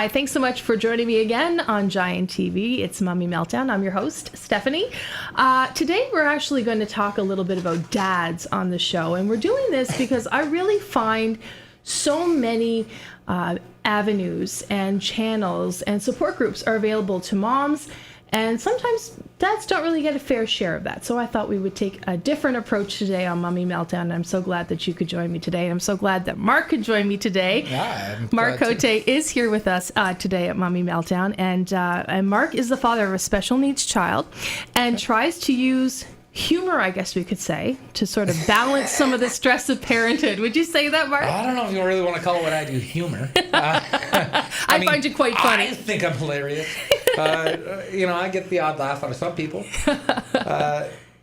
Hi, thanks so much for joining me again on Giant TV. It's Mommy Meltdown. I'm your host, Stephanie. Today we're actually going to talk a little bit about dads on the show, and we're doing this because I really find so many avenues and channels and support groups are available to moms, and sometimes dads don't really get a fair share of that. So I thought we would take a different approach today on Mommy Meltdown. And I'm so glad that you could join me today. And I'm so glad that Mark could join me today. Yeah, Mark Cote is here with us today at Mommy Meltdown. And Mark is the father of a special needs child and tries to use humor, I guess we could say, to sort of balance some of the stress of parenthood. Would you say that, Mark? I don't know if you really want to call what I do humor. I find it quite funny. I think I'm hilarious. I get the odd laugh out of some people.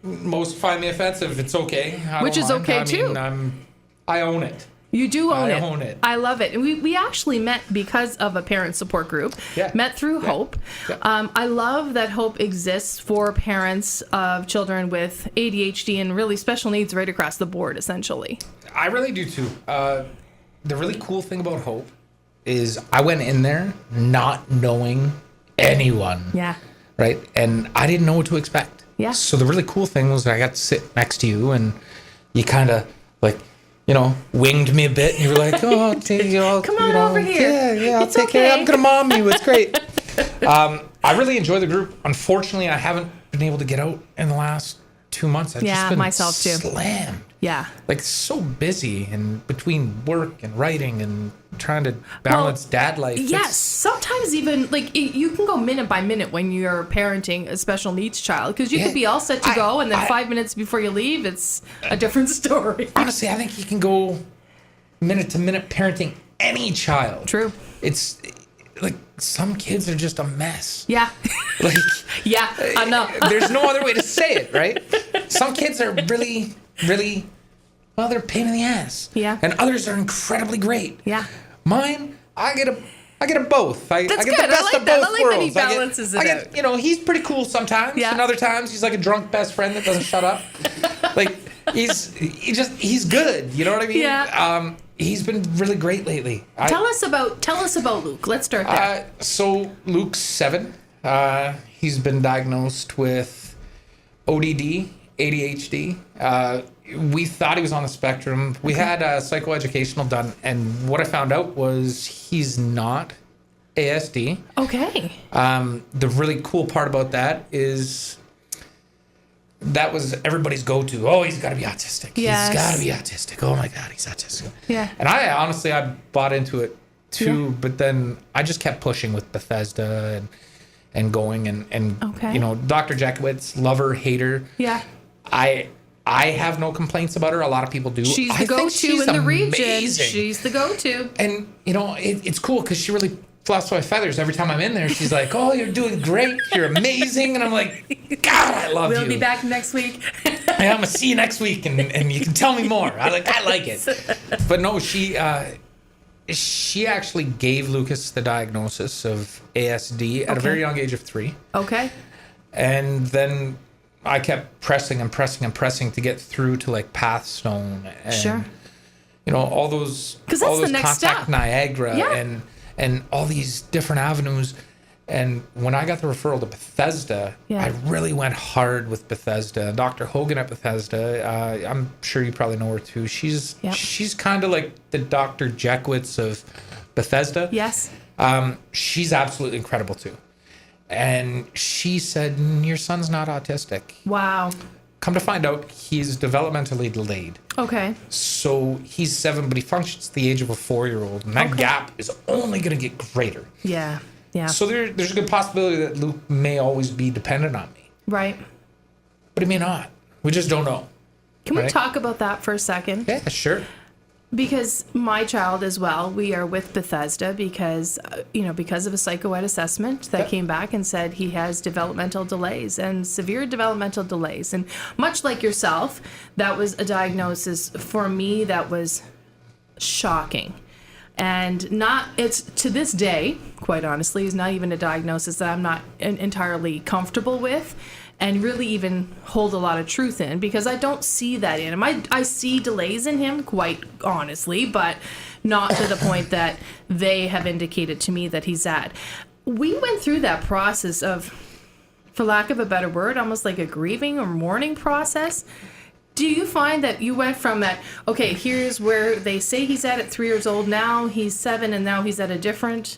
Most find me offensive. It's okay. Which is okay, too. I own it. You do own it. I own it. I love it. And we actually met because of a parent support group. Yeah. Met through Hope. Yeah. I love that Hope exists for parents of children with ADHD and really special needs right across the board, essentially. I really do too. The really cool thing about Hope is I went in there not knowing anyone. Yeah. Right? And I didn't know what to expect. Yeah. So the really cool thing was I got to sit next to you and you kind of winged me a bit, and you were like, "Oh, come on over here. Yeah, I'll take care. I'm gonna mom you. It's great." I really enjoy the group. Unfortunately, I haven't been able to get out in the last 2 months. I've just been myself too. Slammed. Yeah. Like so busy and between work and writing and trying to balance dad life. Yes. Sometimes even you can go minute by minute when you're parenting a special needs child because you could be all set to go and then 5 minutes before you leave, it's a different story. Honestly, I think you can go minute to minute parenting any child. True. It's like some kids are just a mess. Yeah. Yeah, I know. There's no other way to say it, right? Some kids are really, really, well, they're a pain in the ass. Yeah. And others are incredibly great. Yeah. Mine, I get a both. I get good. the best of both worlds. I like that he balances it out. He's pretty cool sometimes. Yeah. And other times he's like a drunk best friend that doesn't shut up. He's good. You know what I mean? Yeah. He's been really great lately. Tell us about Luke. Let's start there. So Luke's 7. He's been diagnosed with ODD, ADHD. We thought he was on the spectrum. We had psychoeducational done, and what I found out was he's not ASD. Okay. The really cool part about that is that was everybody's go-to. Oh, he's got to be autistic. Yes. He's got to be autistic. Oh my God, he's autistic. Yeah. And I bought into it too, but then I just kept pushing with Bethesda and going and okay. Dr. Jackowitz, love her, hate her. Yeah. I have no complaints about her. A lot of people do. She's the go-to in the region. Amazing. She's the go-to. And it's cool because she really fluffs my feathers every time I'm in there. She's like, "Oh, you're doing great. You're amazing." And I'm like, "God, I love you." We'll be back next week. I'm gonna see you next week, and you can tell me more. I like it. But no, she actually gave Lucas the diagnosis of ASD at a very young age of 3. Okay. And then I kept pressing and pressing and pressing to get through to like Pathstone and sure. All those the next Contact step. Niagara Yeah. and all these different avenues. And when I got the referral to Bethesda, I really went hard with Bethesda. Dr. Hogan at Bethesda, I'm sure you probably know her too. She's kind of like the Dr. Jackowitz of Bethesda. Yes. She's absolutely incredible too. And she said, "Your son's not autistic." Wow. Come to find out, he's developmentally delayed. Okay. So he's 7, but he functions at the age of a 4-year-old. And that gap is only going to get greater. Yeah. Yeah. So there's a good possibility that Luke may always be dependent on me. Right. But he may not. We just don't know. Can we talk about that for a second? Yeah, sure. Because my child as well, we are with Bethesda because of a psychoed assessment that came back and said he has developmental delays and severe developmental delays. And much like yourself, that was a diagnosis for me that was shocking. And it's to this day, quite honestly, is not even a diagnosis that I'm not entirely comfortable with. and really even hold a lot of truth in, because I don't see that in him. I see delays in him, quite honestly, but not to the point that they have indicated to me that he's at. We went through that process of, for lack of a better word, almost like a grieving or mourning process. Do you find that you went from that, okay, here's where they say he's at 3 years old, now he's 7, and now he's at a different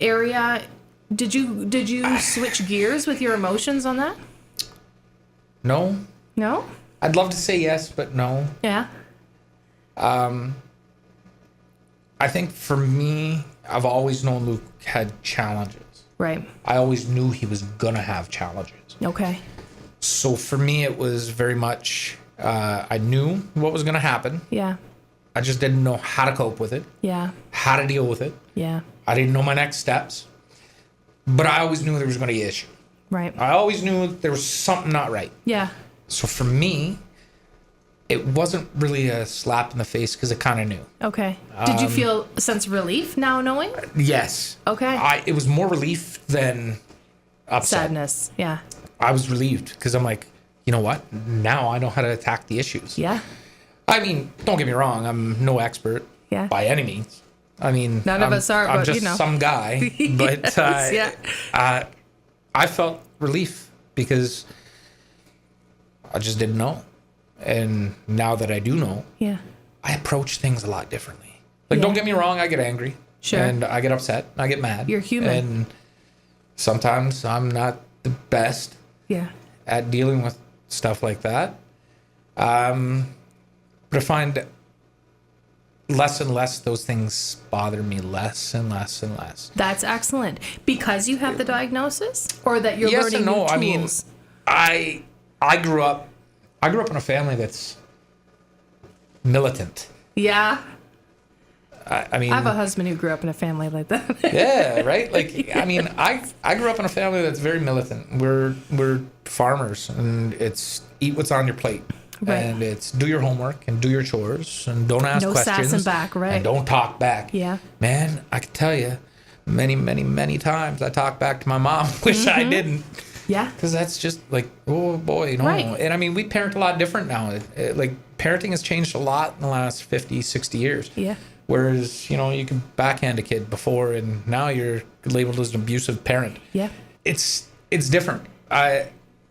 area? Did you switch gears with your emotions on that? No. No? I'd love to say yes, but no. Yeah. I think for me, I've always known Luke had challenges. Right. I always knew he was going to have challenges. Okay. So for me, it was very much, I knew what was going to happen. Yeah. I just didn't know how to cope with it. Yeah. How to deal with it. Yeah. I didn't know my next steps. But I always knew there was going to be an issue. Right. I always knew there was something not right. Yeah. So for me, it wasn't really a slap in the face because I kind of knew. Okay. Did you feel a sense of relief now knowing? Yes. Okay. It was more relief than upset. Sadness. Yeah. I was relieved because I'm like, you know what? Now I know how to attack the issues. Yeah. I mean, don't get me wrong. I'm no expert by any means. I mean, none of us are, I'm but just some guy. But Yes, I felt relief because I just didn't know. And now that I do know, I approach things a lot differently. Like, don't get me wrong, I get angry. Sure. And I get upset. I get mad. You're human. And sometimes I'm not the best at dealing with stuff like that. But I find less and less those things bother me, less and less and less. That's excellent. Because you have the diagnosis, or that you're yes learning and no. new tools? I mean, I grew up in a family that's militant. Yeah. I mean, I have a husband who grew up in a family like that. yeah, right? Like, I mean, I grew up in a family that's very militant. We're farmers, and it's eat what's on your plate. Right. And it's do your homework and do your chores and don't ask questions. No sassing back, right? And don't talk back. Yeah. Man, I can tell you, many, many, many times I talk back to my mom. Wish I didn't. Yeah. Because that's just like, oh boy, you know. Right. And I mean, we parent a lot different now. Like, parenting has changed a lot in the last 50, 60 years. Yeah. Whereas, you know, you could backhand a kid before, and now you're labeled as an abusive parent. Yeah. It's different. I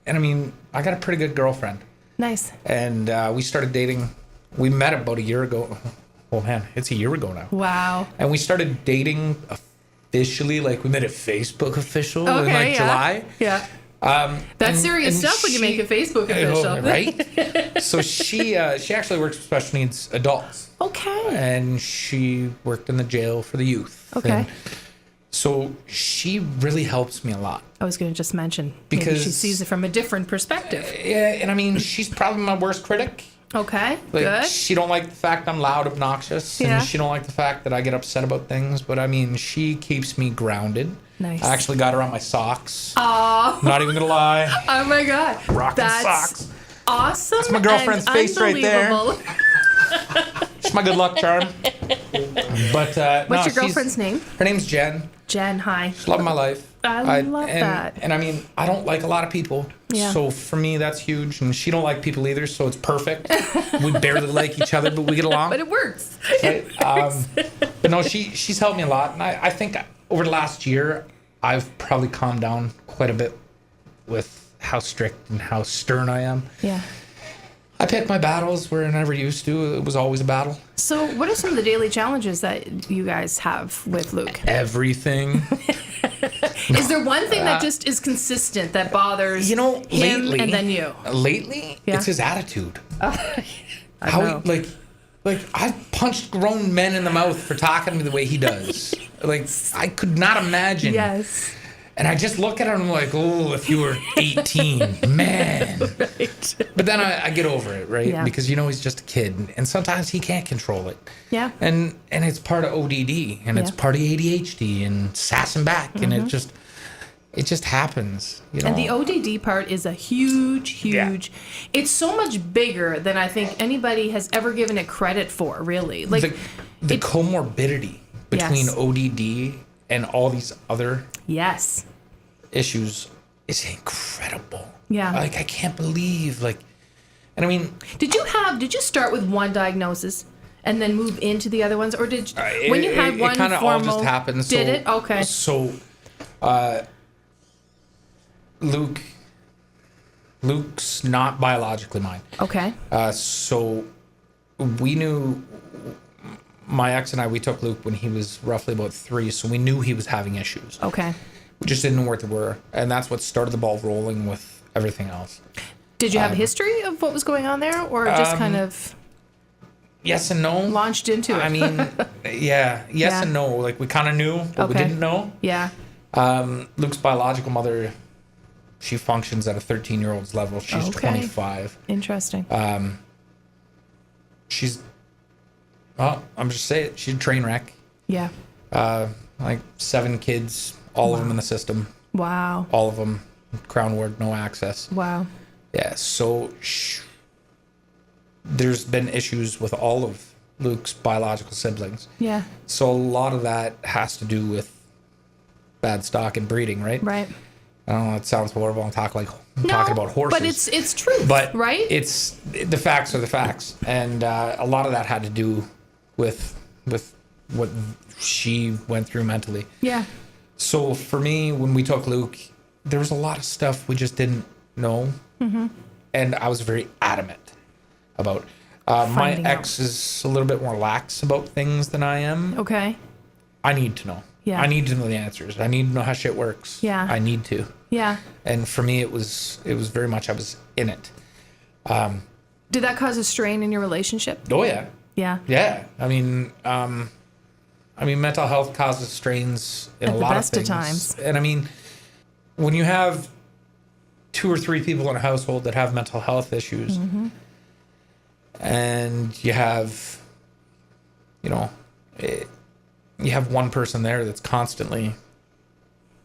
mean, I got a pretty good girlfriend. Nice. And we started dating. We met about a year ago. Oh man, it's a year ago now. Wow. And we started dating officially, like we met at Facebook official in like July. Yeah. That's serious stuff when you make a Facebook official. Right? So she actually works with special needs adults. Okay. And she worked in the jail for the youth. Okay. And so she really helps me a lot. I was going to just mention, because maybe she sees it from a different perspective. Yeah, and I mean, she's probably my worst critic. Okay, like, good. She don't like the fact I'm loud, obnoxious, and she don't like the fact that I get upset about things. But I mean, she keeps me grounded. Nice. I actually got her on my socks. Oh. Not even gonna lie. Oh my God. Rocking socks. Awesome. That's my girlfriend's face right there. She's my good luck charm. But what's your girlfriend's name? Her name's Jen. Jen, hi. She's loving my life. I love that. And I mean, I don't like a lot of people. Yeah. So for me, that's huge. And she don't like people either, so it's perfect. We barely like each other, but we get along. But it works. Right? But no, she's helped me a lot. And I think over the last year, I've probably calmed down quite a bit with how strict and how stern I am. Yeah. I pick my battles where I never used to. It was always a battle. So what are some of the daily challenges that you guys have with Luke? Everything. Is there one thing that just is consistent that bothers him lately, and then you? Lately, it's his attitude. I how know. He, like I've punched grown men in the mouth for talking to me the way he does. Like, I could not imagine. Yes. And I just look at him like, oh, if you were 18, man. Right. But then I get over it, right? Yeah. Because, he's just a kid. And sometimes he can't control it. Yeah. And it's part of ODD. And it's part of ADHD and sassing back. And it just happens. And the ODD part is a huge. It's so much bigger than I think anybody has ever given it credit for, really. Like the comorbidity between ODD and all these other issues is incredible. Yeah. Like, I can't believe, like, and I mean, Did you start with one diagnosis and then move into the other ones, or when you had one, it kind of all just happened. Did it? Okay. So, Luke's not biologically mine. Okay. So we knew, my ex and I, we took Luke when he was roughly about 3, so we knew he was having issues. Okay. We just didn't know where they were, and that's what started the ball rolling with everything else. Did you have a history of what was going on there, or just kind of yes and no? launched into it? I mean, yeah, yes and no. Like, we kind of knew, but we didn't know. Yeah. Luke's biological mother, she functions at a 13-year-old's level. She's 25. Interesting. She's, well, I'm just saying it. She's a train wreck. Yeah. Like 7 kids, all of them in the system. Wow. All of them, crown ward, no access. Wow. Yeah, so there's been issues with all of Luke's biological siblings. Yeah. So a lot of that has to do with bad stock and breeding, right? Right. I don't know, it sounds horrible. I'm talking about horses. But it's true. But right? It's the facts are the facts, and a lot of that had to do with what she went through mentally. Yeah. So for me, when we took Luke, there was a lot of stuff we just didn't know, and I was very adamant about. My ex is a little bit more lax about things than I am. Okay. I need to know. Yeah. I need to know the answers. I need to know how shit works. Yeah. I need to. Yeah. And for me, it was very much I was in it. Did that cause a strain in your relationship? Oh yeah. Yeah. Yeah. I mean, mental health causes strains in At a the lot best of things. of times. And I mean, when you have 2 or 3 people in a household that have mental health issues, and you have, you have one person there that's constantly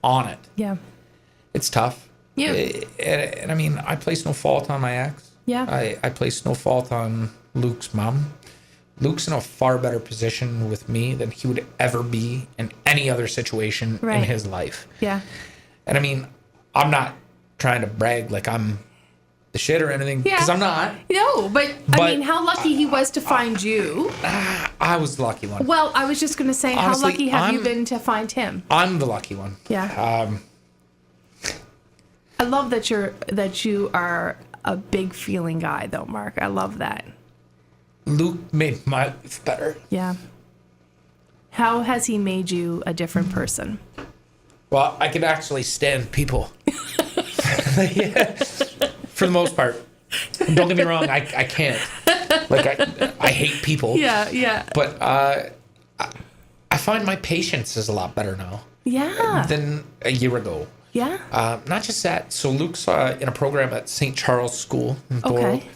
on it. Yeah. It's tough. Yeah. And I mean, I place no fault on my ex. Yeah. I place no fault on Luke's mom. Luke's in a far better position with me than he would ever be in any other situation in his life. Yeah. And I mean, I'm not trying to brag like I'm the shit or anything, because I'm not. No, but I mean, how lucky he was to find you. I was the lucky one. Well, I was just going to say, Honestly, how lucky have you been to find him? I'm the lucky one. Yeah. I love that you are a big feeling guy, though, Mark. I love that. Luke made my life better. Yeah. How has he made you a different person? Well, I can actually stand people. Yeah. For the most part. Don't get me wrong, I can't. Like, I hate people. Yeah, yeah. But I find my patience is a lot better now. Yeah. Than a year ago. Yeah. Not just that. So Luke's in a program at St. Charles School in Thorold. Okay.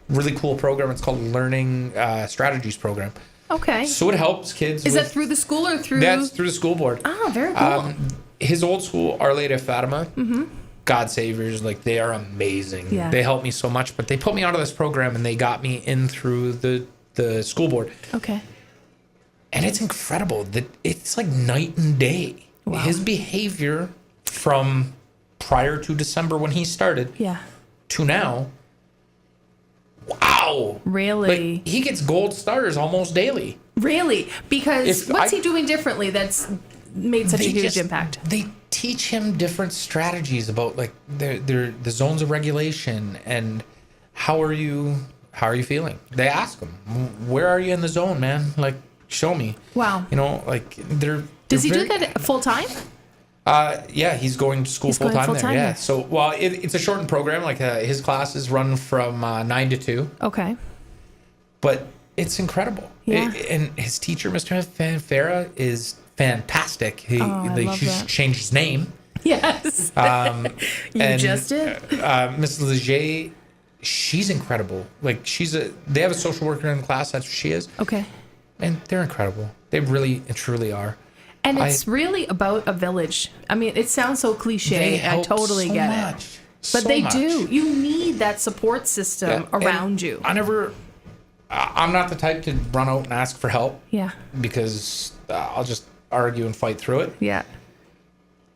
Really cool program. It's called Learning Strategies Program. Okay. So it helps kids. Is that through the school or through? That's through the school board. Ah, very cool. His old school, Our Lady of Fatima, God Saviors, like, they are amazing. Yeah. They helped me so much, but they put me onto this program and they got me in through the school board. Okay. And it's incredible that it's like night and day. Wow. His behavior from prior to December when he started to now. Wow. Really? Like, he gets gold stars almost daily. Really? Because what's he doing differently that's made such a huge impact? They teach him different strategies about, like, the zones of regulation and how are you feeling? They ask him, where are you in the zone, man? Like, show me. Wow. Like, Does he do that full time? Yeah, he's going to school full time there. Yeah. So, well, it's a shortened program. Like, his classes run from 9 to 2. Okay. But it's incredible. Yeah. And his teacher, Mr. Fanfara, is fantastic. He changed his name. Yes. You just did. Miss Leger, she's incredible. Like, they have a social worker in the class. That's what she is. Okay. And they're incredible. They really and truly are. And it's really about a village. I mean, it sounds so cliche. I totally get it. But they do. You need that support system around you. I'm not the type to run out and ask for help. Yeah. Because I'll just argue and fight through it. Yeah.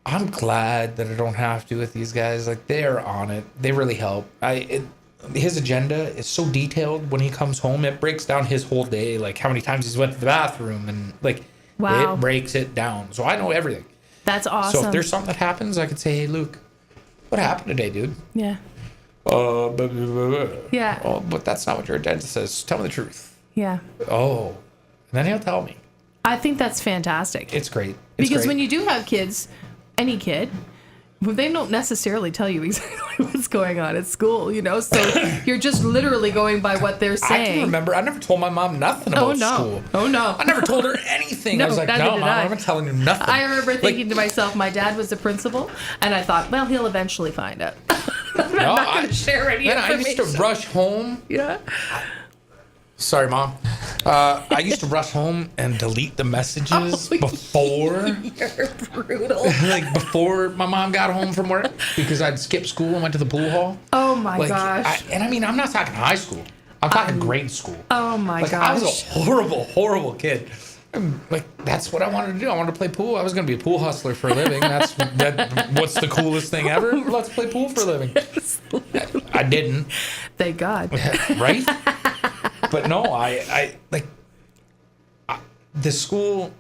I'm glad that I don't have to with these guys. Like, they're on it. They really help. His agenda is so detailed. When he comes home, it breaks down his whole day, like how many times he's went to the bathroom, and like Wow. it breaks it down. So I know everything. That's awesome. So if there's something that happens, I could say, "Hey, Luke, what happened today, dude?" Yeah. Blah, blah, blah. Yeah. Oh, but that's not what your agenda says. Tell me the truth. Yeah. Oh, and then he'll tell me. I think that's fantastic. It's great. Because when you do have kids, any kid, well, they don't necessarily tell you exactly what's going on at school, you know? So you're just literally going by what they're saying. I can remember, I never told my mom nothing about school. Oh, no. I never told her anything. I was like, neither no, did Mom, I. I'm not telling you nothing. I remember thinking to myself, my dad was a principal, and I thought, well, he'll eventually find out. I'm not going to share any information. I used to rush home. Yeah. Sorry, Mom. I used to rush home and delete the messages before. You're brutal. Like, before my mom got home from work, because I'd skip school and went to the pool hall. Oh, my gosh. I mean, I'm not talking high school. I'm talking grade school. Oh, my gosh. I was a horrible, horrible kid. Like, that's what I wanted to do. I wanted to play pool. I was going to be a pool hustler for a living. What's the coolest thing ever? Let's play pool for a living. Yes, I didn't. thank God. Right? But no, the schools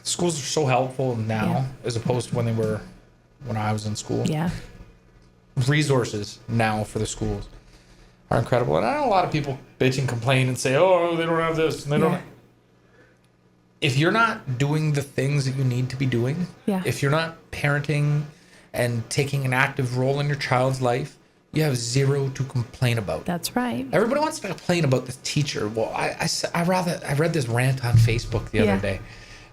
are so helpful now as opposed to when I was in school. Yeah. Resources now for the schools are incredible. And I know a lot of people bitch and complain and say, oh, they don't have this and they don't. If you're not doing the things that you need to be doing, if you're not parenting and taking an active role in your child's life, you have zero to complain about. That's right. Everybody wants to complain about the teacher. Well, I read this rant on Facebook the other day,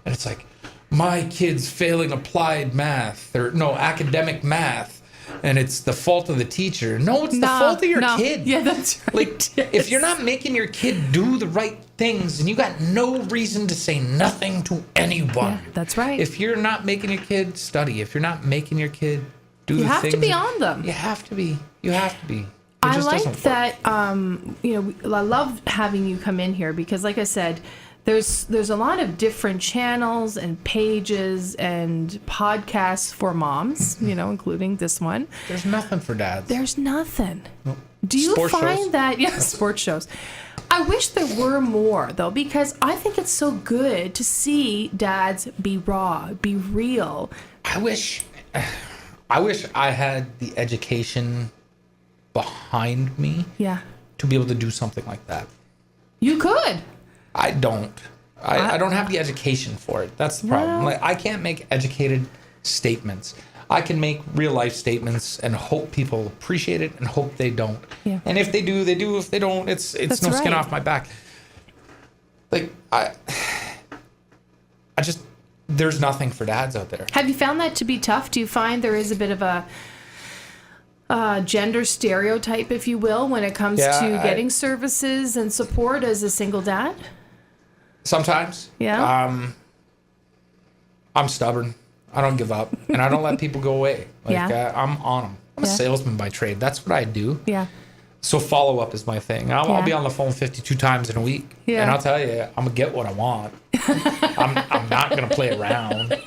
and it's like, my kid's failing applied math academic math, and it's the fault of the teacher. No, it's the fault of your kid. Yeah, that's right. Like, if you're not making your kid do the right things, then you got no reason to say nothing to anyone. Yeah, that's right. If you're not making your kid study, if you're not making your kid do the things, you have to be on them. You have to be. You have to be. I like that. I love having you come in here because, like I said, there's a lot of different channels and pages and podcasts for moms, including this one. There's nothing for dads. There's nothing. Nope. Do you Sports find shows. that? Yeah, sports shows. I wish there were more, though, because I think it's so good to see dads be raw, be real. I wish I had the education behind me to be able to do something like that. You could. I don't. I don't have the education for it. That's the problem. Like, I can't make educated statements. I can make real life statements and hope people appreciate it and hope they don't. Yeah. And if they do, they do. If they don't, it's no skin off my back. Like, I just, there's nothing for dads out there. Have you found that to be tough? Do you find there is a bit of a gender stereotype, if you will, when it comes to getting services and support as a single dad? Sometimes. Yeah. I'm stubborn. I don't give up, and I don't let people go away. Like, I'm on them. I'm a salesman by trade. That's what I do. Yeah. So follow up is my thing. I'll be on the phone 52 times in a week, and I'll tell you, I'm gonna get what I want. I'm not gonna play around.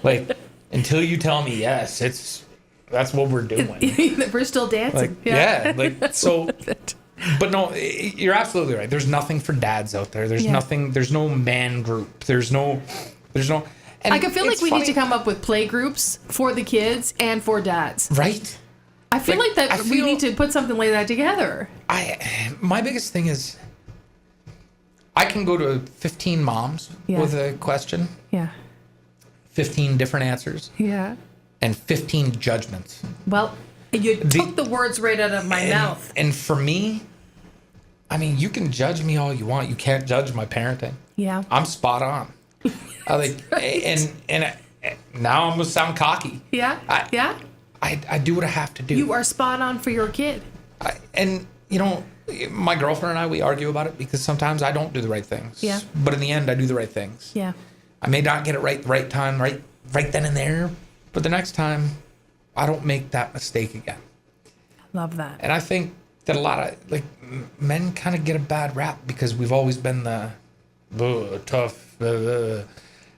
Like, until you tell me yes, that's what we're doing. We're still dancing. Like so. But no, you're absolutely right. There's nothing for dads out there. There's nothing. There's no man group. There's no. And I can feel like we need to come up with play groups for the kids and for dads. Right. I feel like that we need to put something like that together. My biggest thing is I can go to 15 moms with a question. Yeah. 15 different answers. Yeah. And 15 judgments. Well, you took the words right out of my mouth. And for me, I mean, you can judge me all you want. You can't judge my parenting. Yeah. I'm spot on. And now I'm gonna sound cocky. Yeah. I do what I have to do. You are spot on for your kid. My girlfriend and I, we argue about it because sometimes I don't do the right things. Yeah. But in the end, I do the right things. Yeah. I may not get it right the right time, right then and there, but the next time, I don't make that mistake again. Love that. And I think that a lot of men kind of get a bad rap because we've always been the tough.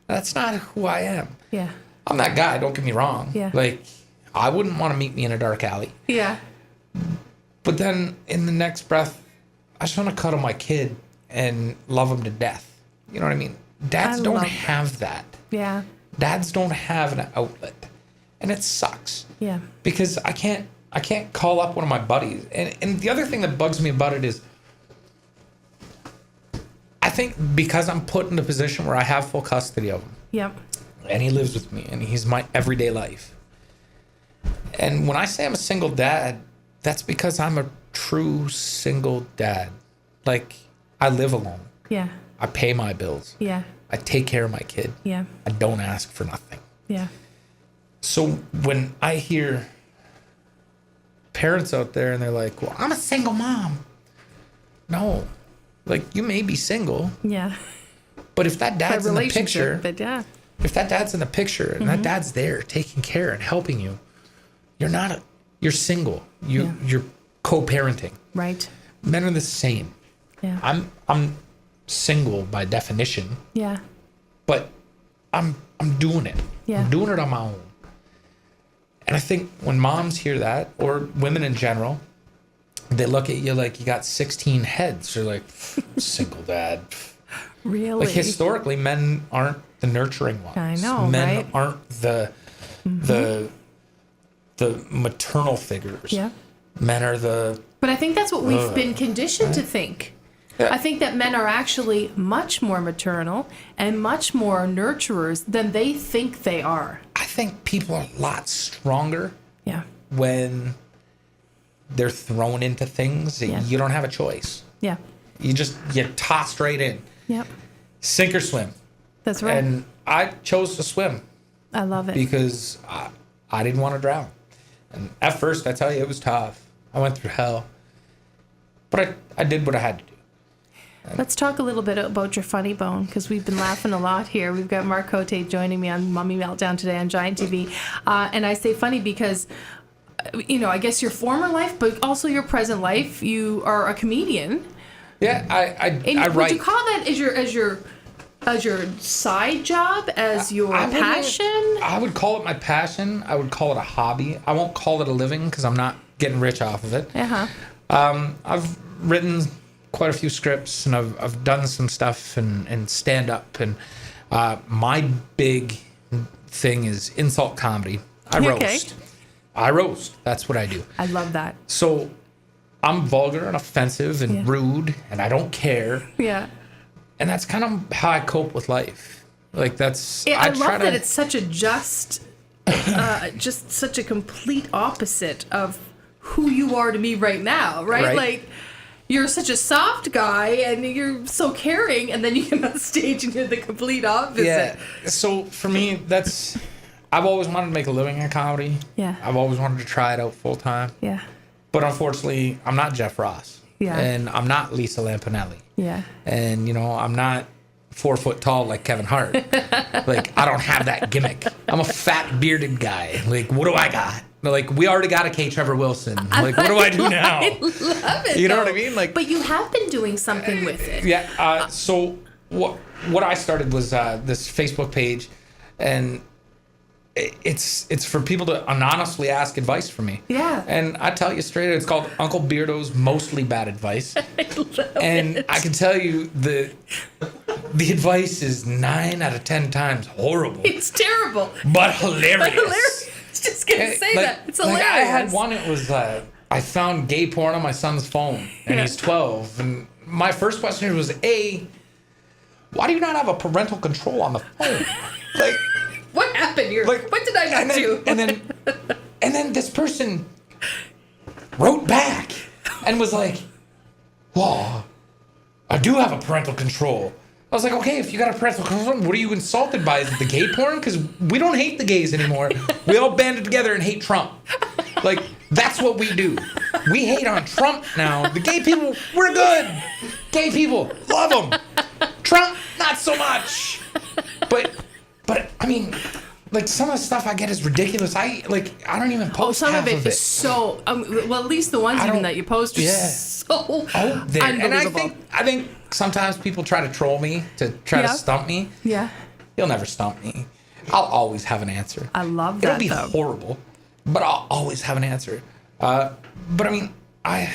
That's not who I am. Yeah. I'm that guy, don't get me wrong. Yeah. Like, I wouldn't want to meet me in a dark alley. Yeah. But then in the next breath, I just want to cuddle my kid and love him to death. You know what I mean? Dads don't have that. Yeah. Dads don't have an outlet. And it sucks. Yeah. Because I can't call up one of my buddies. And the other thing that bugs me about it is I think because I'm put in a position where I have full custody of him. Yep. And he lives with me and he's my everyday life. And when I say I'm a single dad, that's because I'm a true single dad. Like, I live alone. Yeah. I pay my bills. Yeah. I take care of my kid. Yeah. I don't ask for nothing. Yeah. So when I hear parents out there and they're like, well, I'm a single mom. No. Like, you may be single. Yeah. But if that dad's in the picture, but yeah. if that dad's in the picture and that dad's there taking care and helping you, you're single. You're co-parenting. Right. Men are the same. Yeah. I'm single by definition. Yeah. But I'm doing it. Yeah. I'm doing it on my own. And I think when moms hear that, or women in general, they look at you like you got 16 heads. They're like, single dad. Really? Like, historically, men aren't the nurturing ones. I know, men right? aren't the maternal figures. Yeah. Men are the... But I think that's what we've been conditioned to think. Yeah. I think that men are actually much more maternal and much more nurturers than they think they are. I think people are a lot stronger Yeah. when they're thrown into things that you don't have a choice. Yeah. You tossed right in. Yep. Sink or swim. That's right. And I chose to swim I love it. because I didn't want to drown. And at first, I tell you, it was tough. I went through hell. But I did what I had to do. Let's talk a little bit about your funny bone, because we've been laughing a lot here. We've got Mark Cote joining me on Mommy Meltdown today on Giant TV. And I say funny because, I guess your former life, but also your present life, you are a comedian. Yeah, I Would write. you call that as your side job, as your passion? I would call it my passion. I would call it a hobby. I won't call it a living because I'm not getting rich off of it. Uh-huh. I've written quite a few scripts and I've done some stuff and stand up, and my big thing is insult comedy. I roast. That's what I do. I love that. So I'm vulgar and offensive and rude, and I don't care. Yeah. And that's kind of how I cope with life. Like, that's... I love that it's such a just such a complete opposite of who you are to me right now, right? Like, you're such a soft guy and you're so caring, and then you get on stage and you're the complete opposite. Yeah. So for me, I've always wanted to make a living in comedy. Yeah. I've always wanted to try it out full time. Yeah. But unfortunately, I'm not Jeff Ross. Yeah. And I'm not Lisa Lampanelli. Yeah. And, I'm not 4 foot tall like Kevin Hart. Like, I don't have that gimmick. I'm a fat, bearded guy. Like, what do I got? Like, we already got a K. Trevor Wilson. Like, what do I do now? I love it. You know what I mean? Like, but you have been doing something with it. Yeah. So what I started was this Facebook page, and it's for people to anonymously ask advice from me. Yeah. And I tell you straight, it's called Uncle Beardo's Mostly Bad Advice. I love it. I can tell you the advice is 9 out of 10 times horrible. It's terrible. But hilarious. I was just going to say that. It's hilarious. I had one, it was, I found gay porn on my son's phone, and he's 12. And my first question was, why do you not have a parental control on the phone? Like, what happened here? Like, what did I not do? And then this person wrote back and was like, well, I do have a parental control. I was like, okay, if you got a parental control, what are you insulted by? Is it the gay porn? Because we don't hate the gays anymore. We all banded together and hate Trump. Like, that's what we do. We hate on Trump now. The gay people, we're good. Gay people, love them. Trump, not so much. But I mean, like, some of the stuff I get is ridiculous. I don't even post some half of it is so. Well, at least the ones even that you post are so unbelievable. And I think sometimes people try to troll me to try to stump me. Yeah. You'll never stump me. I'll always have an answer. I love that. It'll be horrible, but I'll always have an answer. But I mean, I'm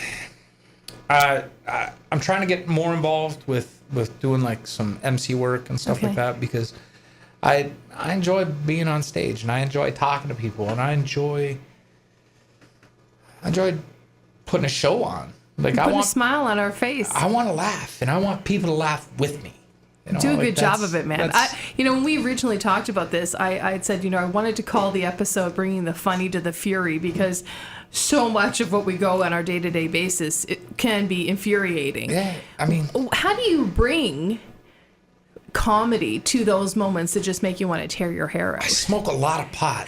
trying to get more involved with doing like some MC work and stuff like that, because I enjoy being on stage, and I enjoy talking to people, and I enjoy putting a show on. Like, I want a smile on our face. I want to laugh, and I want people to laugh with me. You know, do a like good job of it, man. When we originally talked about this, I had said, I wanted to call the episode "Bringing the Funny to the Fury," because so much of what we go on our day-to-day basis, it can be infuriating. Yeah, I mean, how do you bring comedy to those moments that just make you want to tear your hair out? I smoke a lot of pot.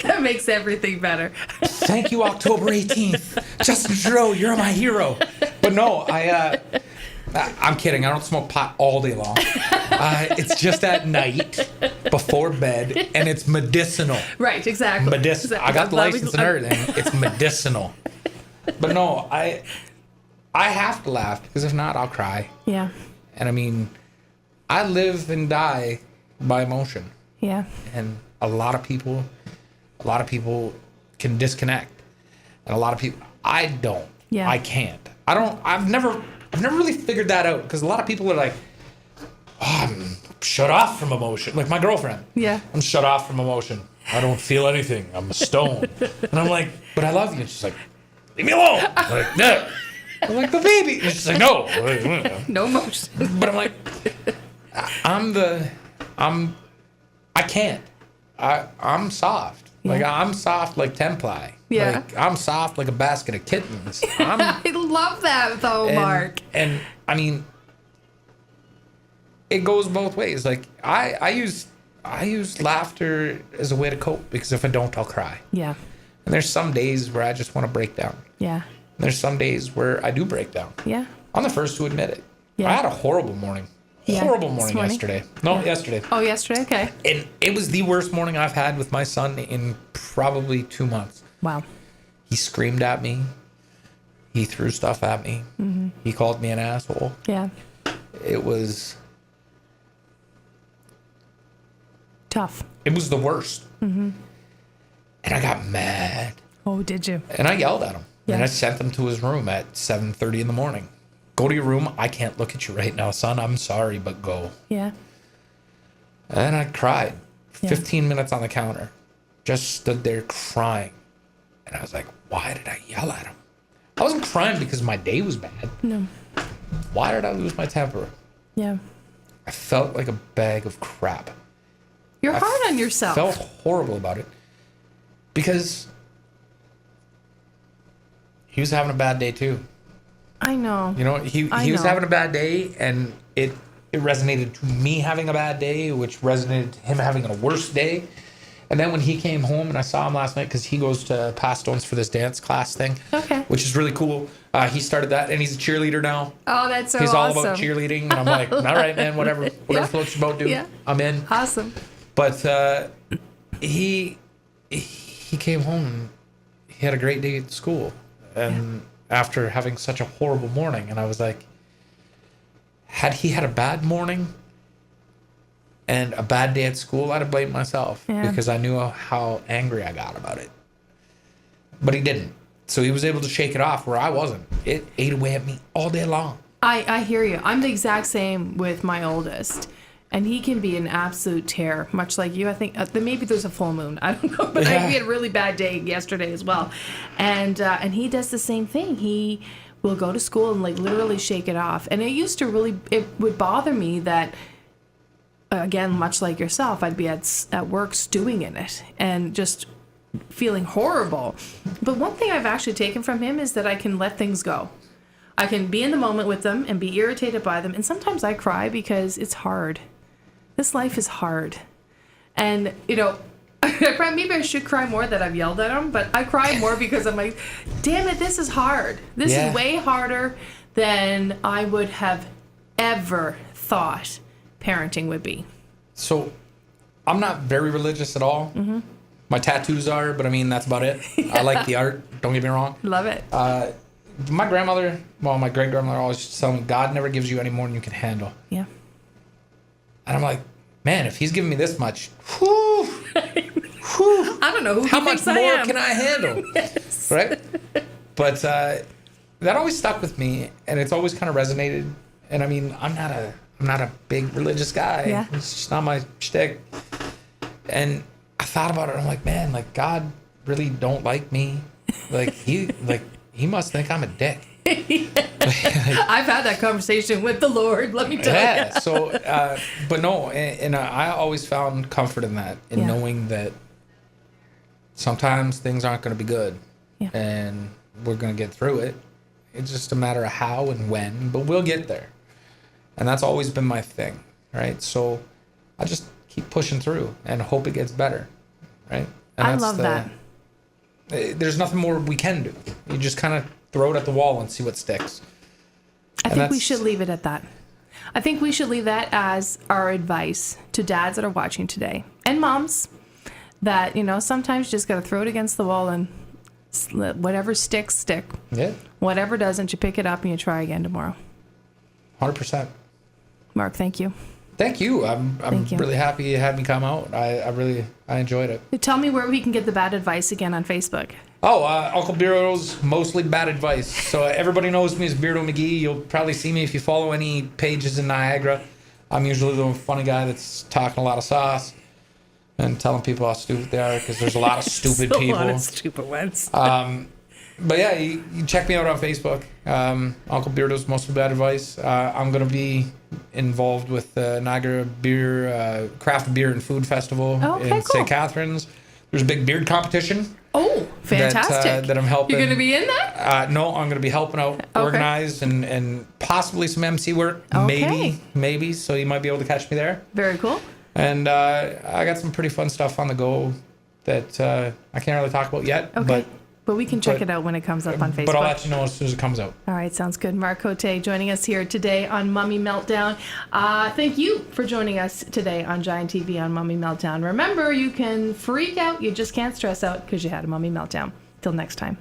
That makes everything better. Thank you, October 18th. Justin Trudeau, you're my hero. But no, I'm kidding. I don't smoke pot all day long. It's just at night before bed, and it's medicinal. Right, exactly. Medicinal. I got the license and everything. It's medicinal. But no, I have to laugh, because if not, I'll cry. Yeah. And I mean, I live and die by emotion. Yeah. And a lot of people can disconnect, and a lot of people, I don't. Yeah. I can't. I've never really figured that out, because a lot of people are like, I'm shut off from emotion. Like my girlfriend. Yeah. I'm shut off from emotion. I don't feel anything. I'm a stone. And I'm like, but I love you. And she's like, leave me alone. I'm like, no. I'm like, the baby. And she's like, no. No emotion. But I'm like, I can't. I'm soft. Yeah. Like, I'm soft like Templi. Yeah. Like, I'm soft like a basket of kittens. I love that, though, Mark. And I mean, it goes both ways. Like, I use laughter as a way to cope, because if I don't, I'll cry. Yeah. And there's some days where I just want to break down. Yeah. And there's some days where I do break down. Yeah. I'm the first to admit it. Yeah. I had a horrible morning. Yeah. Horrible morning yesterday. No, yesterday. Oh, yesterday? Okay. And it was the worst morning I've had with my son in probably 2 months. Wow. He screamed at me. He threw stuff at me. Mm-hmm. He called me an asshole. Yeah. It was tough. It was the worst. Mm-hmm. And I got mad. Oh, did you? And I yelled at him. Yeah. And I sent him to his room at 7:30 in the morning. Go to your room. I can't look at you right now, son. I'm sorry, but go. Yeah. And I cried. Yeah. 15 minutes on the counter. Just stood there crying. And I was like, why did I yell at him? I wasn't crying because my day was bad. No. Why did I lose my temper? Yeah. I felt like a bag of crap. You're hard on yourself. I felt horrible about it. Because he was having a bad day too. I know. You know, he was having a bad day, and it resonated to me having a bad day, which resonated to him having a worse day. And then when he came home, and I saw him last night, because he goes to Pass Stones for this dance class thing, okay, which is really cool. He started that, and he's a cheerleader now. Oh, that's so awesome. He's all about cheerleading, and I'm like, all right, man, whatever floats your boat, dude. Yeah. I'm in. Awesome. But he came home, and he had a great day at school, and after having such a horrible morning, and I was like, had he had a bad morning and a bad day at school, I'd have blamed myself, because I knew how angry I got about it. But he didn't. So he was able to shake it off where I wasn't. It ate away at me all day long. I hear you. I'm the exact same with my oldest. And he can be an absolute terror, much like you. I think maybe there's a full moon. I don't know, but we had a really bad day yesterday as well. And he does the same thing. He will go to school and like literally shake it off. And it would bother me that, again, much like yourself, I'd be at work stewing in it and just feeling horrible. But one thing I've actually taken from him is that I can let things go. I can be in the moment with them and be irritated by them. And sometimes I cry because it's hard. This life is hard. And, maybe I should cry more that I've yelled at him, but I cry more because I'm like, damn it, this is hard. This is way harder than I would have ever thought parenting would be. So I'm not very religious at all. Mm-hmm. My tattoos are, but I mean, that's about it. Yeah. I like the art. Don't get me wrong. Love it. My great grandmother always used to tell me, God never gives you any more than you can handle. Yeah. And I'm like, man, if he's giving me this much, whew, whew, I don't know who how he much thinks I more am. can I handle? Yes. Right? But that always stuck with me, and it's always kind of resonated. And I mean, I'm not a big religious guy. Yeah. It's just not my shtick. And I thought about it. I'm like, man, like God really don't like me. Like he must think I'm a dick. I've had that conversation with the Lord. Let me tell Yeah. you. So, but no, and I always found comfort in that, in Yeah. knowing that sometimes things aren't going to be good, Yeah. and we're going to get through it. It's just a matter of how and when, but we'll get there. And that's always been my thing, right? So I just keep pushing through and hope it gets better, right? And I love that. There's nothing more we can do. You just kind of throw it at the wall and see what sticks. I think we should leave it at that. I think we should leave that as our advice to dads that are watching today and moms that, sometimes you just got to throw it against the wall and let whatever sticks, stick. Yeah. Whatever doesn't, you pick it up and you try again tomorrow. 100%. Mark, thank you. Thank you. I'm Thank you. really happy you had me come out. I enjoyed it. Tell me where we can get the bad advice again on Facebook. Oh, Uncle Beardo's mostly bad advice. So everybody knows me as Beardo McGee. You'll probably see me if you follow any pages in Niagara. I'm usually the funny guy that's talking a lot of sauce and telling people how stupid they are, because there's a lot of stupid people. A lot of stupid ones. But yeah, you check me out on Facebook. Uncle Beardo's mostly bad advice. I'm going to be involved with the Niagara Beer, Craft Beer and Food Festival Okay, in cool. St. Catharines. There's a big beard competition. Oh, fantastic. That I'm helping. You're going to be in that? No, I'm going to be helping out, organize, and possibly some MC work. Okay. Maybe. So you might be able to catch me there. Very cool. And I got some pretty fun stuff on the go that I can't really talk about yet. Okay. But we can check but- it out when it comes up on Facebook. But I'll let you know as soon as it comes out. All right, sounds good. Mark Cote joining us here today on Mommy Meltdown. Thank you for joining us today on Giant TV on Mommy Meltdown. Remember, you can freak out, you just can't stress out because you had a Mommy Meltdown. Till next time.